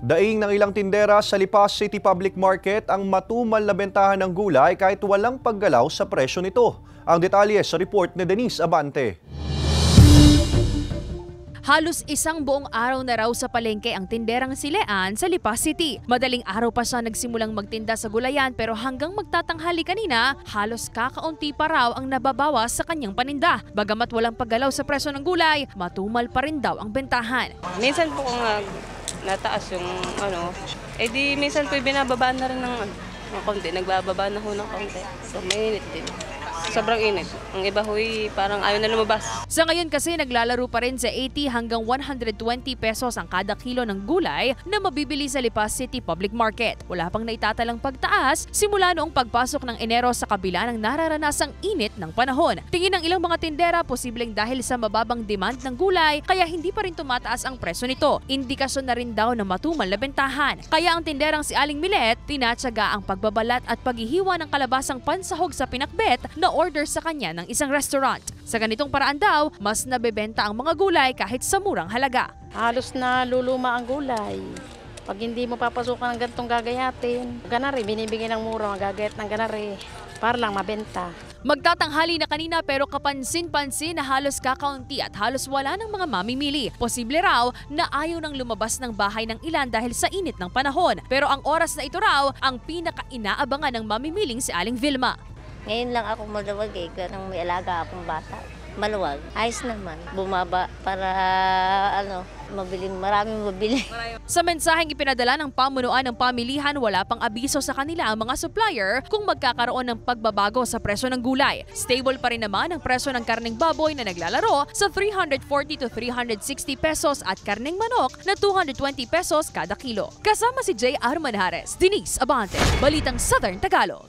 Daing ng ilang tindera sa Lipa City Public Market ang matumal na bentahan ng gulay kahit walang paggalaw sa presyo nito. Ang detalye sa report ni Denise Abante. Halos isang buong araw na raw sa palengke ang tinderang si Leanne sa Lipa City. Madaling araw pa siya nagsimulang magtinda sa gulayan pero hanggang magtatanghali kanina, halos kakaunti pa raw ang nababawas sa kanyang paninda. Bagamat walang paggalaw sa presyo ng gulay, matumal pa rin daw ang bentahan. Minsan po kung nataas yung di minsan po binababaan na rin ng konti, nagbababa na ho ng konti. So mainit din. Sobrang init. Ang iba huy parang ayaw na lumabas. Sa ngayon kasi naglalaro pa rin sa 80 hanggang 120 pesos ang kada kilo ng gulay na mabibili sa Lipa City Public Market. Wala pang naitatalang pagtaas simula noong pagpasok ng Enero sa kabila ng nararanasang init ng panahon. Tingin ng ilang mga tindera posibleng dahil sa mababang demand ng gulay kaya hindi pa rin tumataas ang presyo nito. Indikasyon na rin daw na matumal na bentahan. Kaya ang tinderang si Aling Milet tinatsaga ang pagbabalat at paghihiwa ng kalabasang pansahog sa pinakbet na order sa kanya ng isang restaurant. Sa ganitong paraan daw, mas nabebenta ang mga gulay kahit sa murang halaga. Halos na luluma ang gulay. Pag hindi mo papasukan ng ganitong gagayatin, ganari, binibigyan ng mura, magagayat ng ganari para lang mabenta. Magtatanghali na kanina pero kapansin-pansin na halos kakaunti at halos wala ng mga mamimili. Posible raw na ayaw nang lumabas ng bahay ng ilan dahil sa init ng panahon. Pero ang oras na ito raw ang pinaka-inaabangan ng mamimiling si Aling Vilma. Ngayon lang ako maluwag ganang may alaga akong bata. Maluwag. Ayos naman. Bumaba para maraming mabili. Sa mensaheng ipinadala ng pamunuan ng pamilihan, wala pang abiso sa kanila ang mga supplier kung magkakaroon ng pagbabago sa presyo ng gulay. Stable pa rin naman ang presyo ng karneng baboy na naglalaro sa 340 to 360 pesos at karneng manok na 220 pesos kada kilo. Kasama si J.R. Manjares, Denise Abante, Balitang Southern Tagalog.